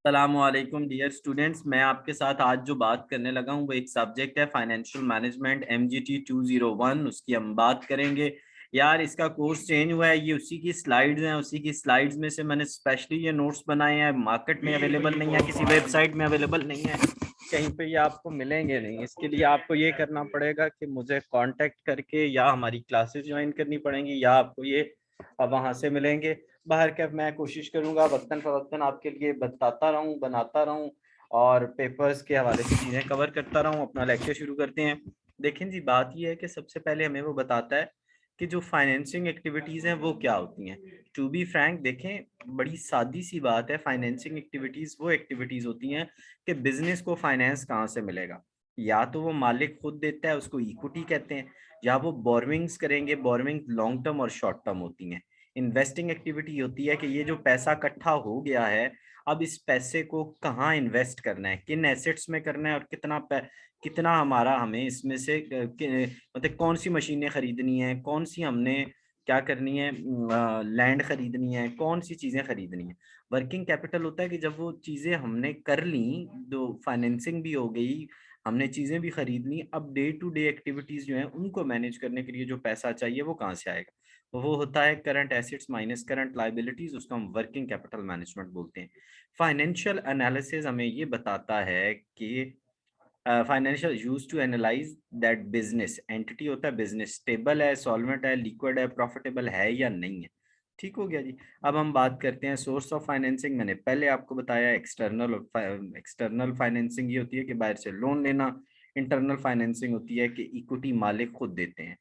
अस्सलामुअलैकुम dear students, मैं आपके साथ आज जो बात करने लगा हूँ वो एक सब्जेक्ट है फाइनेंशियल मैनेजमेंट MGT 201। उसकी हम बात करेंगे। यार इसका कोर्स चेंज हुआ है, ये उसी की स्लाइड्स हैं। उसी की स्लाइड्स में से मैंने स्पेशली ये नोट्स बनाए हैं। मार्केट में अवेलेबल नहीं है, किसी वेबसाइट में अवेलेबल नहीं है, कहीं पे ये आपको मिलेंगे नहीं। इसके लिए आपको ये करना पड़ेगा कि मुझे कांटेक्ट करके या हमारी क्लासेस ज्वाइन करनी पड़ेंगी या आपको ये वहां से मिलेंगे। बाहर का मैं कोशिश करूंगा वक्तन फवक्तन आपके लिए बताता रहूं, बनाता रहूं और पेपर्स के हवाले से चीज़ें कवर करता रहूं। अपना लेक्चर शुरू करते हैं। देखें जी, बात यह है कि सबसे पहले हमें वो बताता है कि जो फाइनेंसिंग एक्टिविटीज़ हैं वो क्या होती हैं। टू बी फ्रैंक, देखें बड़ी सादी सी बात है। फाइनेंसिंग एक्टिविटीज़ वो एक्टिविटीज़ होती हैं कि बिजनेस को फाइनेंस कहाँ से मिलेगा। या तो वो मालिक खुद देता है, उसको इक्विटी कहते हैं, या वो बोरविंग्स करेंगे। बोरविंग लॉन्ग टर्म और शॉर्ट टर्म होती हैं। इन्वेस्टिंग एक्टिविटी होती है कि ये जो पैसा इकट्ठा हो गया है, अब इस पैसे को कहाँ इन्वेस्ट करना है, किन एसेट्स में करना है और कितना हमारा हमें इसमें से मतलब कौन सी मशीनें खरीदनी है, कौन सी हमने क्या करनी है, लैंड खरीदनी है, कौन सी चीज़ें खरीदनी है। वर्किंग कैपिटल होता है कि जब वो चीज़ें हमने कर ली, जो फाइनेंसिंग भी हो गई, हमने चीज़ें भी खरीद ली, अब डे टू डे एक्टिविटीज़ जो हैं उनको मैनेज करने के लिए जो पैसा चाहिए वो कहाँ से आएगा। वो होता है current assets minus current liabilities, उसको हम वर्किंग कैपिटल मैनेजमेंट बोलते हैं। फाइनेंशियल एनालिसिस हमें ये बताता है कि financial use to analyse that business entity होता है, बिजनेस स्टेबल है, सॉल्वेंट है, लिक्विड है, प्रॉफिटेबल है या नहीं है। ठीक हो गया जी। अब हम बात करते हैं सोर्स ऑफ फाइनेंसिंग। मैंने पहले आपको बताया एक्सटर्नल एक्सटर्नल फाइनेंसिंग ये होती है कि बाहर से लोन लेना। इंटरनल फाइनेंसिंग होती है कि इक्विटी मालिक खुद देते हैं।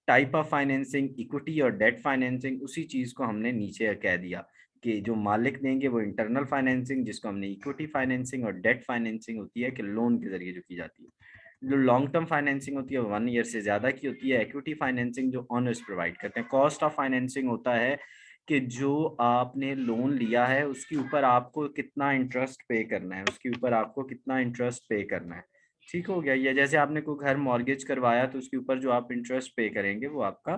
टाइप ऑफ फाइनेंसिंग इक्विटी और डेट फाइनेंसिंग, उसी चीज को हमने नीचे कह दिया कि जो मालिक देंगे वो इंटरनल फाइनेंसिंग, जिसको हमने इक्विटी फाइनेंसिंग, और डेट फाइनेंसिंग होती है कि लोन के जरिए जो की जाती है। जो लॉन्ग टर्म फाइनेंसिंग होती है 1 ईयर से ज्यादा की होती है। इक्विटी फाइनेंसिंग जो ऑनर्स प्रोवाइड करते हैं। कॉस्ट ऑफ फाइनेंसिंग होता है कि जो आपने लोन लिया है उसके ऊपर आपको कितना इंटरेस्ट पे करना है, उसके ऊपर आपको कितना इंटरेस्ट पे करना है। ठीक हो गया। या जैसे आपने कोई घर मॉर्गेज करवाया तो उसके ऊपर जो आप इंटरेस्ट पे करेंगे वो आपका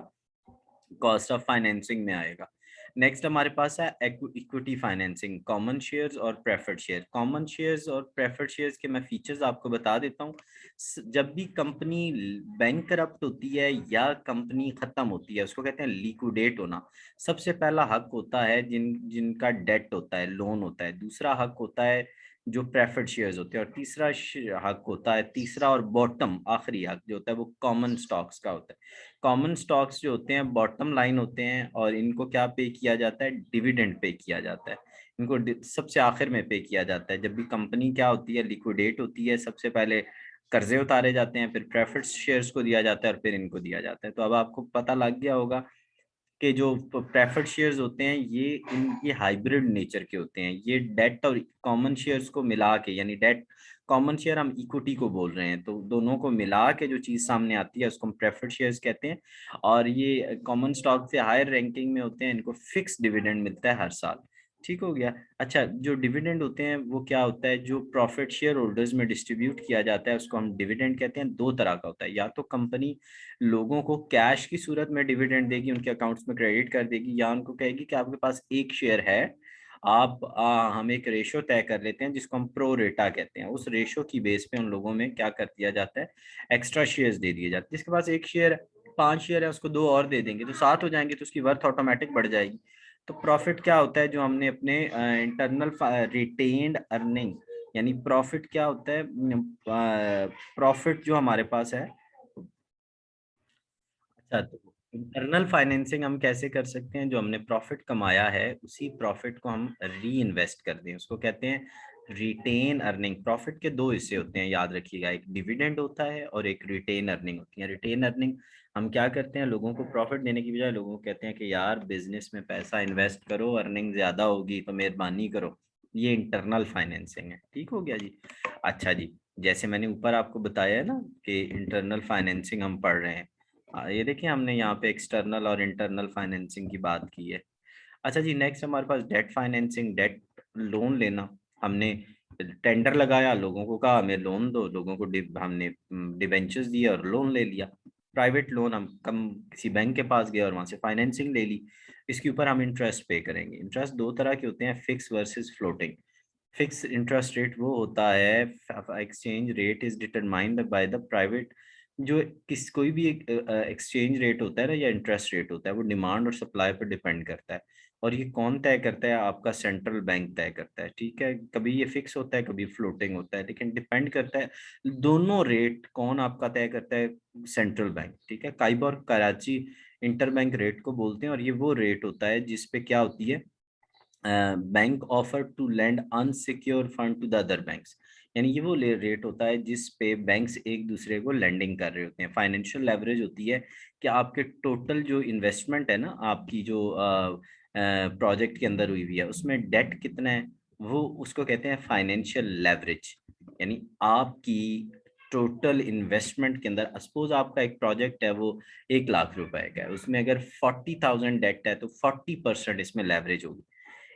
कॉस्ट ऑफ फाइनेंसिंग में आएगा। नेक्स्ट हमारे पास है इक्विटी फाइनेंसिंग, कॉमन शेयर्स और प्रेफर्ड शेयर। कॉमन शेयर्स और प्रेफर्ड शेयर्स के मैं फीचर्स आपको बता देता हूँ। जब भी कंपनी बैंक करप्ट होती है या कंपनी खत्म होती है, उसको कहते हैं लिक्विडेट होना। सबसे पहला हक होता है जिनका डेट होता है, लोन होता है। दूसरा हक होता है जो प्रेफर्ड शेयर्स होते हैं, और तीसरा हक होता है, तीसरा और बॉटम आखिरी हक जो होता है वो कॉमन स्टॉक्स का होता है। कॉमन स्टॉक्स जो होते हैं बॉटम लाइन होते हैं, और इनको क्या पे किया जाता है, डिविडेंड पे किया जाता है। इनको सबसे आखिर में पे किया जाता है। जब भी कंपनी क्या होती है, लिक्विडेट होती है, सबसे पहले कर्जे उतारे जाते हैं, फिर प्रेफर्ड शेयर्स को दिया जाता है और फिर इनको दिया जाता है। तो अब आपको पता लग गया होगा कि जो प्रेफर्ड शेयर्स होते हैं ये हाइब्रिड नेचर के होते हैं। ये डेट और कॉमन शेयर्स को मिला के, यानी डेट कॉमन शेयर हम इक्विटी को बोल रहे हैं, तो दोनों को मिला के जो चीज सामने आती है उसको हम प्रेफर्ड शेयर्स कहते हैं। और ये कॉमन स्टॉक से हायर रैंकिंग में होते हैं, इनको फिक्स डिविडेंड मिलता है हर साल। ठीक हो गया। अच्छा, जो डिविडेंड होते हैं वो क्या होता है, जो प्रॉफिट शेयर होल्डर्स में डिस्ट्रीब्यूट किया जाता है उसको हम डिविडेंड कहते हैं। दो तरह का होता है, या तो कंपनी लोगों को कैश की सूरत में डिविडेंड देगी, उनके अकाउंट्स में क्रेडिट कर देगी, या उनको कहेगी कि आपके पास एक शेयर है, आप हम एक रेशो तय कर लेते हैं जिसको हम प्रो रेटा कहते हैं। उस रेशो की बेस पे उन लोगों में क्या कर दिया जाता है, एक्स्ट्रा शेयर्स दे दिए जाते हैं। जिसके पास एक शेयर 5 शेयर है उसको दो और दे देंगे तो 7 हो जाएंगे, तो उसकी वर्थ ऑटोमेटिक बढ़ जाएगी। तो प्रॉफिट क्या होता है, जो हमने अपने इंटरनल रिटेन्ड अर्निंग, यानी प्रॉफिट क्या होता है, प्रॉफिट जो हमारे पास है। अच्छा, तो इंटरनल फाइनेंसिंग हम कैसे कर सकते हैं, जो हमने प्रॉफिट कमाया है उसी प्रॉफिट को हम री इन्वेस्ट कर दें, उसको कहते हैं रिटेन अर्निंग। प्रॉफिट के दो हिस्से होते हैं, याद रखिएगा, एक डिविडेंड होता है और एक रिटेन अर्निंग होती है। रिटेन अर्निंग हम क्या करते हैं, लोगों को प्रॉफिट देने की बजाय लोगों को कहते हैं कि यार बिजनेस में पैसा इन्वेस्ट करो, अर्निंग ज्यादा होगी तो मेहरबानी करो। ये इंटरनल फाइनेंसिंग है। ठीक हो गया जी। अच्छा जी, जैसे मैंने ऊपर आपको बताया है ना कि इंटरनल फाइनेंसिंग हम पढ़ रहे हैं। ये देखिए हमने यहाँ पे एक्सटर्नल और इंटरनल फाइनेंसिंग की बात की है। अच्छा जी, नेक्स्ट हमारे पास डेट फाइनेंसिंग, डेट लोन लेना। हमने टेंडर लगाया, लोगों को कहा हमें लोन दो, लोगों को हमने डिबेंचर्स दिए और लोन ले लिया। प्राइवेट लोन, हम कम किसी बैंक के पास गए और वहां से फाइनेंसिंग ले ली। इसके ऊपर हम इंटरेस्ट पे करेंगे। इंटरेस्ट दो तरह के होते हैं, fix versus floating. Fix interest rate वो होता है, exchange rate is determined by the private, जो कोई भी एक एक्सचेंज रेट होता है ना या इंटरेस्ट रेट होता है, वो डिमांड और सप्लाई पर डिपेंड करता है। और ये कौन तय करता है? आपका सेंट्रल बैंक तय करता है, ठीक है। कभी ये फिक्स होता है, कभी फ्लोटिंग होता है, लेकिन डिपेंड करता है। दोनों रेट कौन आपका तय करता है? सेंट्रल बैंक, ठीक है। काइबोर कराची इंटरबैंक रेट को बोलते हैं, और ये वो रेट होता है जिसपे क्या होती है, bank offer to lend unsecure fund to the other banks. यानी ये वो रेट होता है जिस पे बैंक्स एक दूसरे को लेंडिंग कर रहे होते हैं। फाइनेंशियल लेवरेज होती है कि आपके टोटल जो इन्वेस्टमेंट है ना, आपकी जो प्रोजेक्ट के अंदर हुई हुई है, उसमें डेट कितना है, वो उसको कहते हैं फाइनेंशियल लेवरेज। यानी आपकी टोटल इन्वेस्टमेंट के अंदर, सपोज आपका एक प्रोजेक्ट है वो 1 लाख रुपए का है, उसमें अगर 40,000 डेट है तो 40% इसमें लेवरेज होगी।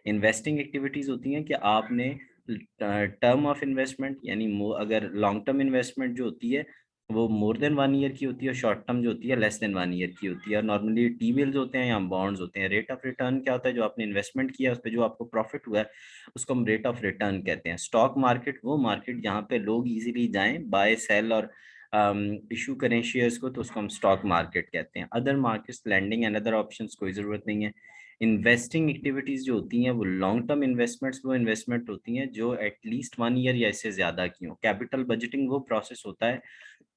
इन्वेस्टिंग एक्टिविटीज होती हैं कि आपने टर्म ऑफ इन्वेस्टमेंट, यानी अगर लॉन्ग टर्म इन्वेस्टमेंट जो होती है वो मोर देन 1 ईयर की होती है, और शॉर्ट टर्म जो होती है लेस देन 1 ईयर की होती है। और नॉर्मली टी बिल्स होते हैं या बॉन्ड्स होते हैं। रेट ऑफ रिटर्न क्या होता है? जो आपने इन्वेस्टमेंट किया उस पर जो आपको प्रॉफिट हुआ है उसको हम रेट ऑफ रिटर्न कहते हैं। स्टॉक मार्केट वो मार्केट जहाँ पे लोग इजीली जाएं, बाय सेल और इशू करें शेयर्स को, तो उसको हम स्टॉक मार्केट कहते हैं। Other markets, lending and other options, कोई जरूरत नहीं है। इन्वेस्टिंग एक्टिविटीज जो होती हैं वो लॉन्ग टर्म इन्वेस्टमेंट्स, वो इन्वेस्टमेंट होती हैं जो एटलीस्ट 1 ईयर या इससे ज्यादा की हो। कैपिटल बजटिंग वो प्रोसेस होता है,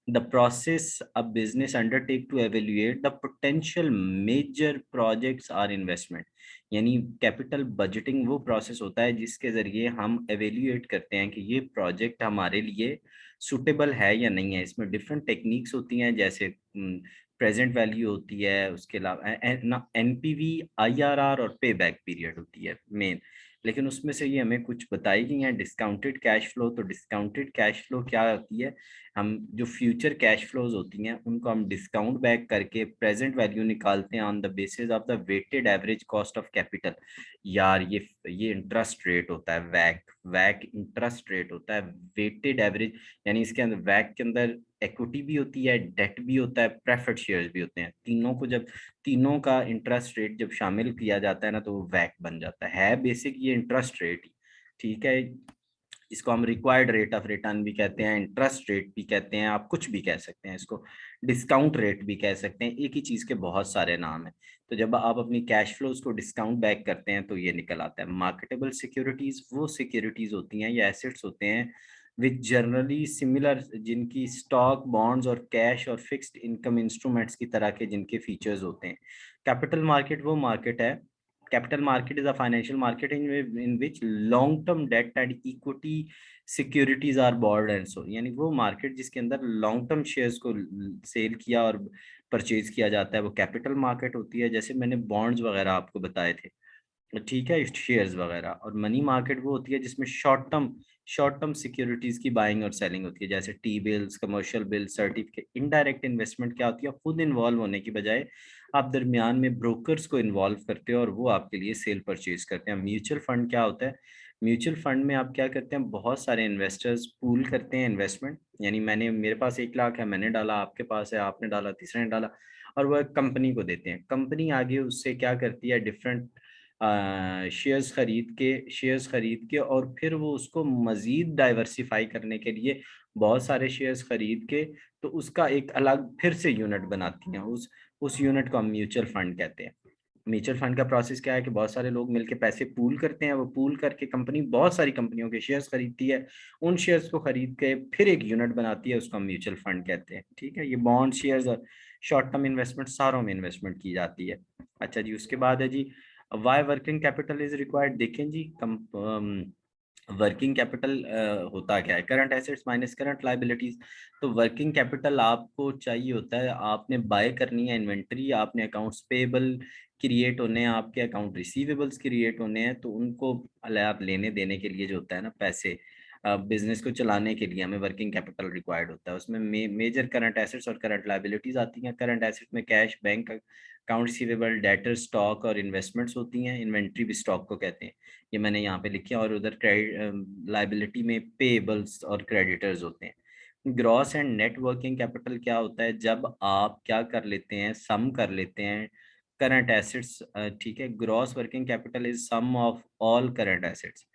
the process a business undertake to evaluate the potential major projects or investment। यानी कैपिटल बजटिंग वो प्रोसेस होता है जिसके जरिए हम एवेल्यूएट करते हैं कि ये प्रोजेक्ट हमारे लिए सुटेबल है या नहीं है। इसमें डिफरेंट टेक्निक्स होती हैं, जैसे प्रेजेंट वैल्यू होती है, उसके अलावा एनपीवी, आईआरआर और पे बैक पीरियड होती है मेन। लेकिन उसमें से ये हमें कुछ बताई गई हैं। डिस्काउंटेड कैश फ्लो, तो डिस्काउंटेड कैश फ्लो क्या होती है? हम जो फ्यूचर कैश फ्लोज होती हैं उनको हम डिस्काउंट बैक करके प्रेजेंट वैल्यू निकालते हैं on the basis of the weighted average cost of capital. यार ये इंटरेस्ट रेट होता है, वैक वैक इंटरेस्ट रेट होता है, वेटेड एवरेज। यानी इसके अंदर वैक के अंदर इक्विटी भी होती है, डेट भी होता है, प्रेफर्ड शेयर्स भी होते हैं। तीनों को जब तीनों का इंटरेस्ट रेट जब शामिल किया जाता है ना, तो वो वैक बन जाता है बेसिक ये इंटरेस्ट रेट ही, ठीक है। इसको हम रिक्वायर्ड रेट ऑफ रिटर्न भी कहते हैं, इंटरेस्ट रेट भी कहते हैं, आप कुछ भी कह सकते हैं इसको, डिस्काउंट रेट भी कह सकते हैं। एक ही चीज के बहुत सारे नाम हैं। तो जब आप अपनी कैश फ्लोज को डिस्काउंट बैक करते हैं तो ये निकल आता है। मार्केटेबल सिक्योरिटीज वो सिक्योरिटीज होती हैं या एसेट्स होते हैं विच जनरली सिमिलर, जिनकी स्टॉक, बॉन्ड्स और कैश और फिक्स्ड इनकम इंस्ट्रूमेंट्स की तरह के जिनके फीचर्स होते हैं। कैपिटल मार्केट वो मार्केट है, capital market is a financial market in which long term debt and equity securities are borrowed and so। यानी वो मार्केट जिसके अंदर लॉन्ग टर्म शेयर्स को सेल किया और परचेज किया जाता है वो कैपिटल मार्केट होती है। जैसे मैंने बॉन्ड्स वगैरह आपको बताए थे, ठीक है, शेयर्स वगैरह। और मनी मार्केट वो होती है जिसमें शॉर्ट टर्म सिक्योरिटीज की बाइंग और सेलिंग होती है, जैसे T bills, commercial bills, certificate. Indirect investment क्या होती है? खुद इन्वॉल्व होने की बजाय आप दरमियान में ब्रोकर्स को इन्वॉल्व करते हो और वो आपके लिए सेल परचेज करते हैं। म्यूचुअल फंड क्या होता है? म्यूचुअल फंड में आप क्या करते हैं, बहुत सारे इन्वेस्टर्स पूल करते हैं इन्वेस्टमेंट। यानी मेरे पास 1 लाख है, मैंने डाला, आपके पास है, आपने डाला, तीसरे ने डाला, और वह कंपनी को देते हैं। कंपनी आगे उससे क्या करती है, डिफरेंट शेयर्स खरीद के और फिर वो उसको मजीद डाइवर्सिफाई करने के लिए बहुत सारे शेयर्स खरीद के तो उसका एक अलग फिर से यूनिट बनाती हैं। उस यूनिट को हम म्यूचुअल फंड कहते हैं। म्यूचुअल फंड का प्रोसेस क्या है कि बहुत सारे लोग मिलके पैसे पूल करते हैं, वो पूल करके कंपनी बहुत सारी कंपनियों के शेयर्स खरीदती है। उन शेयर्स को खरीद के फिर एक यूनिट बनाती है, उसको हम म्यूचुअल फंड कहते हैं, ठीक है। ये बॉन्ड, शेयर्स और शॉर्ट टर्म इन्वेस्टमेंट सारों में इन्वेस्टमेंट की जाती है। अच्छा जी, उसके बाद है जी why working capital is required. देखें जी, वर्किंग कैपिटल होता क्या है? Current assets minus current liabilities. तो वर्किंग कैपिटल आपको चाहिए होता है, आपने बाय करनी है इन्वेंट्री, आपने अकाउंट्स पेबल क्रिएट होने हैं, आपके अकाउंट रिसीवेबल्स क्रिएट होने हैं, तो उनको आप लेने देने के लिए जो होता है ना पैसे, बिजनेस को चलाने के लिए हमें वर्किंग कैपिटल रिक्वायर्ड होता है। उसमें मेजर करंट एसेट्स और करंट लाइबिलिटीज आती हैं। करंट एसेट में cash, bank account receivable, debtor, stock और इन्वेस्टमेंट्स होती हैं। इन्वेंट्री भी स्टॉक को कहते हैं, ये मैंने यहाँ पे लिखा। और उधर क्रेडिट लाइबिलिटी में पेबल्स और क्रेडिटर्स होते हैं। Gross and net working capital क्या होता है? जब आप क्या कर लेते हैं, सम कर लेते हैं करंट एसेट्स, ठीक है। Gross working capital is sum of all current assets,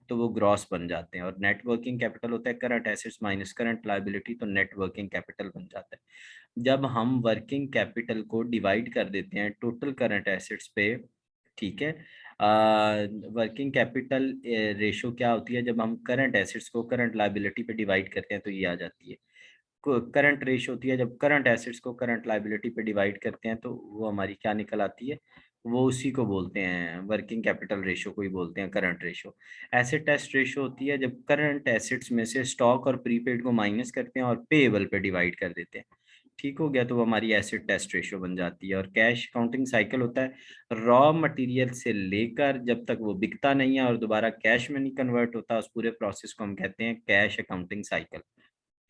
तो वो ग्रॉस बन जाते हैं। और नेट वर्किंग कैपिटल होता है current assets minus current liability, तो नेट वर्किंग कैपिटल बन जाता है। जब हम वर्किंग कैपिटल को डिवाइड कर देते हैं टोटल करंट एसेट्स पे, ठीक है, वर्किंग कैपिटल रेशो क्या होती है, जब हम करंट एसेट्स को करंट लायबिलिटी पे डिवाइड करते हैं तो ये आ जाती है। करंट रेशो होती है, जब करंट एसेट्स को करंट लायबिलिटी पे डिवाइड करते हैं तो वो हमारी क्या निकल आती है, वो उसी को बोलते हैं, वर्किंग कैपिटल रेशो को ही बोलते हैं current ratio. Acid test ratio होती है जब करंट एसेट्स में से स्टॉक और प्रीपेड को माइनस करते हैं और पेएबल पे डिवाइड कर देते हैं। ठीक हो गया, तो वो हमारी एसिड टेस्ट रेशो बन जाती है। और कैश काउंटिंग साइकिल होता है रॉ मटेरियल से लेकर जब तक वो बिकता नहीं है और दोबारा कैश में नहीं कन्वर्ट होता, उस पूरे प्रोसेस को हम कहते हैं cash accounting cycle.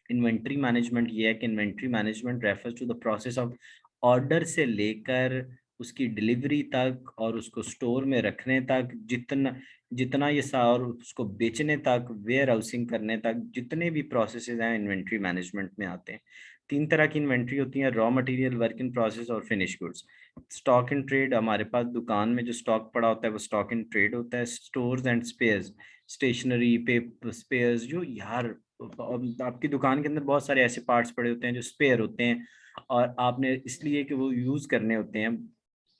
Inventory management ये है कि inventory management refers to the process of order से लेकर उसकी डिलीवरी तक और उसको स्टोर में रखने तक, जितना जितना ये और उसको बेचने तक, वेयर हाउसिंग करने तक, जितने भी प्रोसेसेस हैं इन्वेंट्री मैनेजमेंट में आते हैं। तीन तरह की इन्वेंट्री होती है, raw material, work in process और finish goods. Stock in trade, हमारे पास दुकान में जो स्टॉक पड़ा होता है वो स्टॉक इन ट्रेड होता है। स्टोर्स एंड स्पेयर्स, स्टेशनरी पे स्पेयर्स, जो यार आपकी दुकान के अंदर बहुत सारे ऐसे पार्ट्स पड़े होते हैं जो स्पेयर होते हैं और आपने इसलिए कि वो यूज करने होते हैं,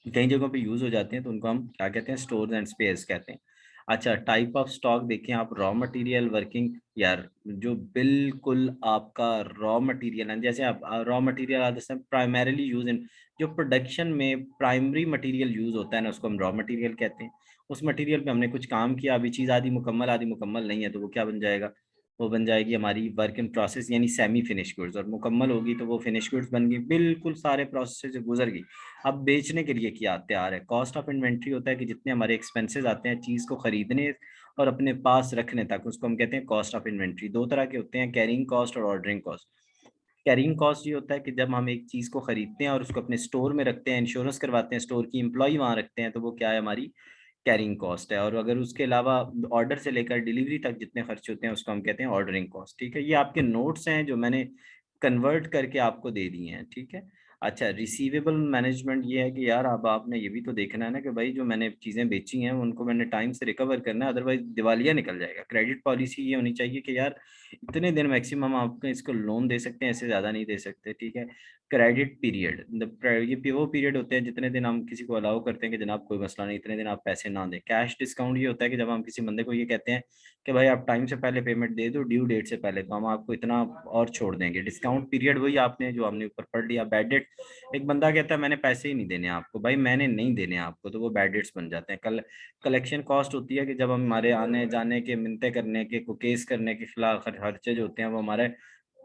कई जगहों पे यूज हो जाते हैं, तो उनको हम क्या कहते हैं, स्टोर्स एंड स्पेयर्स कहते हैं। अच्छा, टाइप ऑफ स्टॉक देखें आप, रॉ मटेरियल, वर्किंग, यार जो बिल्कुल आपका रॉ मटेरियल है, जैसे आप रॉ मटेरियल आते हैं प्राइमरीली यूज इन, जो प्रोडक्शन में प्राइमरी मटेरियल यूज होता है ना, उसको हम रॉ मटेरियल कहते हैं। उस मटेरियल पे हमने कुछ काम किया, अभी चीज आधी मुकम्मल नहीं है, तो वो क्या बन जाएगा, वो बन जाएगी हमारी वर्क इन प्रोसेस यानी सेमी फिनिश गुड्स। और मुकम्मल होगी तो वो फिनिश गुड्स बन गई, बिल्कुल सारे प्रोसेस से गुजर गई, अब बेचने के लिए क्या तैयार है। कॉस्ट ऑफ इन्वेंट्री होता है कि जितने हमारे एक्सपेंसेस आते हैं चीज को खरीदने और अपने पास रखने तक, उसको हम कहते हैं कॉस्ट ऑफ इन्वेंट्री। दो तरह के होते हैं, कैरिंग कॉस्ट और ऑर्डरिंग कॉस्ट। कैरिंग कॉस्ट ये होता है कि जब हम एक चीज को खरीदते हैं और उसको अपने स्टोर में रखते हैं, इंश्योरेंस करवाते हैं, स्टोर की एम्प्लॉय वहां रखते हैं, तो वो क्या है, हमारी कैरिंग कॉस्ट है। और अगर उसके अलावा ऑर्डर से लेकर डिलीवरी तक जितने खर्च होते हैं उसको हम कहते हैं ऑर्डरिंग कॉस्ट। ठीक है, ये आपके नोट्स हैं जो मैंने कन्वर्ट करके आपको दे दिए हैं। ठीक है। अच्छा, रिसीवेबल मैनेजमेंट ये है कि यार अब आपने ये भी तो देखना है ना कि भाई जो मैंने चीज़ें बेची हैं उनको मैंने टाइम से रिकवर करना है, अदरवाइज दिवालिया निकल जाएगा। क्रेडिट पॉलिसी ये होनी चाहिए कि यार इतने दिन मैक्सिमम आपको इसको लोन दे सकते हैं, इससे ज़्यादा नहीं दे सकते। ठीक है। क्रेडिट पीरियड, ये वो पीरियड होते हैं जितने दिन हम किसी को अलाउ करते हैं कि जनाब कोई मसला नहीं, इतने दिन आप पैसे ना दें। कैश डिस्काउंट ये होता है कि जब हम किसी बंदे को ये कहते हैं कि भाई आप टाइम से पहले पेमेंट दे दो, ड्यू डेट से पहले, तो हम आपको इतना और छोड़ देंगे। डिस्काउंट पीरियड वही आपने जो हमने ऊपर पढ़ लिया। बैड डेट, एक बंदा कहता है मैंने पैसे ही नहीं देने आपको, भाई मैंने नहीं देने आपको, तो वो बैड डेट्स बन जाते हैं। कलेक्शन कॉस्ट होती है कि जब हम हमारे आने जाने के, मिन्नतें करने के, को केस करने के खिलाफ खर्चे जो होते हैं वो हमारे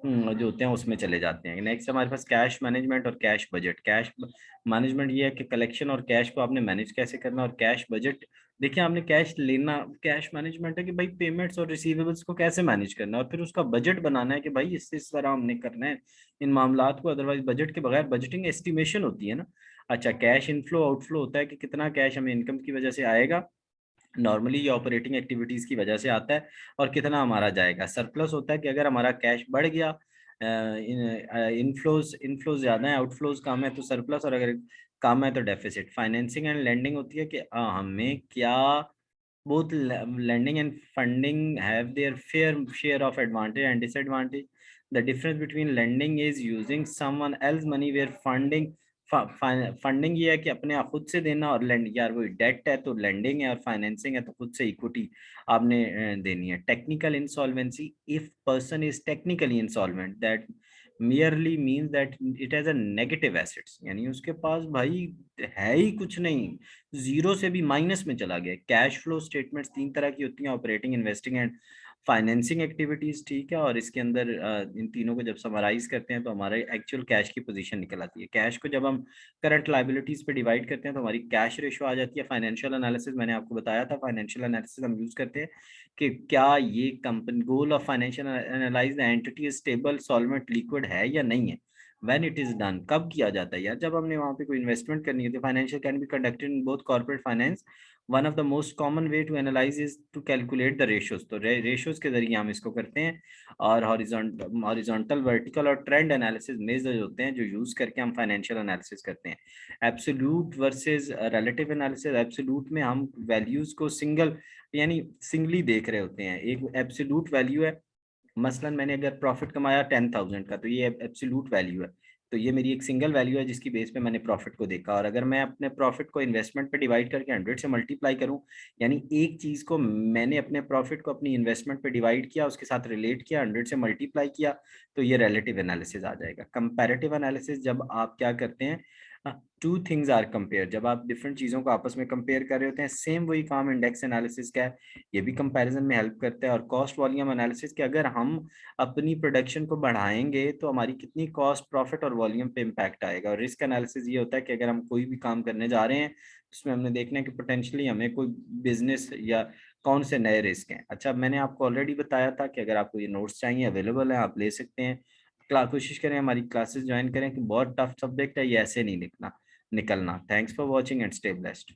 जो होते हैं उसमें चले जाते हैं। नेक्स्ट हमारे पास कैश मैनेजमेंट और कैश बजट। कैश मैनेजमेंट ये है कि कलेक्शन और कैश को आपने मैनेज कैसे करना, और कैश बजट, देखिए आपने कैश लेना, कैश मैनेजमेंट है कि भाई पेमेंट्स और रिसीवेबल्स को कैसे मैनेज करना है, और फिर उसका बजट बनाना है कि भाई इस तरह हमने करना है इन मामलात को, अदरवाइज बजट के बगैर बजटिंग एस्टिमेशन होती है ना। अच्छा, कैश इनफ्लो आउटफ्लो होता है कि कितना कैश हमें इनकम की वजह से आएगा, नॉर्मली ये ऑपरेटिंग एक्टिविटीज की वजह से आता है, और कितना हमारा जाएगा। सरप्लस होता है कि अगर हमारा कैश बढ़ गया, इनफ्लोज इनफ्लोज ज्यादा है, आउटफ्लोज कम है, तो सरप्लस, और अगर कम है तो डेफिसिट। फाइनेंसिंग एंड लेंडिंग होती है कि हमें क्या, both lending and funding have their fair share of advantage and disadvantage. The difference between lending is using someone else money, where funding ये है कि अपने आप खुद से देना, और लेंड यार वही डेट है तो लेंडिंग है, और फाइनेंसिंग है तो खुद से इक्विटी आपने देनी है। Technical insolvency, if person is technically insolvent that merely means that it has a negative assets, यानी उसके पास भाई है ही कुछ नहीं, जीरो से भी माइनस में चला गया। कैश फ्लो स्टेटमेंट्स तीन तरह की होती हैं, operating, investing and financing activities. ठीक है, और इसके अंदर इन तीनों को जब समराइज करते हैं तो हमारे एक्चुअल कैश की पोजीशन निकल आती है। कैश को जब हम करंट लाइबिलिटीज पे डिवाइड करते हैं तो हमारी कैश रेशो आ जाती है। फाइनेंशियल एनालिसिस मैंने आपको बताया था, फाइनेंशियल एनालिसिस हम यूज करते हैं कि क्या ये company, goal of financial analyse the entity is stable, solvent, liquid है या नहीं है। व्हेन इट इज डन, कब किया जाता है यार, जब हमने वहां पे कोई इन्वेस्टमेंट करनी होती है। Financial can be conducted in both corporate finance one of the most common way to analyse is to calculate the ratios. तो रेशियोज के जरिए हम इसको करते हैं। और हॉरिजॉन्टल, वर्टिकल और ट्रेंड एनालिसिस मेजर होते हैं जो यूज करके हम फाइनेंशियल एनालिसिस करते हैं। Absolute versus relative analysis, absolute में हम वैल्यूज को सिंगल यानी सिंगली देख रहे होते हैं। एक एब्सोल्यूट वैल्यू है, मसलन मैंने अगर प्रॉफिट कमाया 10,000 का, तो ये एब्सोल्यूट वैल्यू है। तो ये मेरी एक सिंगल वैल्यू है जिसकी बेस पे मैंने प्रॉफिट को देखा। और अगर मैं अपने प्रॉफिट को इन्वेस्टमेंट पे डिवाइड करके 100 से मल्टीप्लाई करूं, यानी एक चीज को मैंने अपने प्रॉफिट को अपनी इन्वेस्टमेंट पे डिवाइड किया, उसके साथ रिलेट किया, 100 से मल्टीप्लाई किया, तो ये रिलेटिव एनालिसिस आ जाएगा। कंपैरेटिव एनालिसिस जब आप क्या करते हैं, टू थिंग्स आर कंपेयर, जब आप डिफरेंट चीजों को आपस में कंपेयर कर रहे होते हैं। सेम वही काम इंडेक्स एनालिसिस का है, ये भी कंपैरिजन में हेल्प करता है। और कॉस्ट वॉल्यूम एनालिसिस के, अगर हम अपनी प्रोडक्शन को बढ़ाएंगे तो हमारी कितनी कॉस्ट, प्रॉफिट और वॉल्यूम पे इम्पैक्ट आएगा। और रिस्क एनालिसिस ये होता है कि अगर हम कोई भी काम करने जा रहे हैं, उसमें हमने देखना है कि पोटेंशियली हमें कोई बिजनेस या कौन से नए रिस्क हैं। अच्छा, मैंने आपको ऑलरेडी बताया था कि अगर आपको ये नोट्स चाहिए, अवेलेबल है, आप ले सकते हैं। कोशिश करें हमारी क्लासेस ज्वाइन करें, कि बहुत टफ सब्जेक्ट है, ये ऐसे नहीं निकलना। Thanks for watching and stay blessed.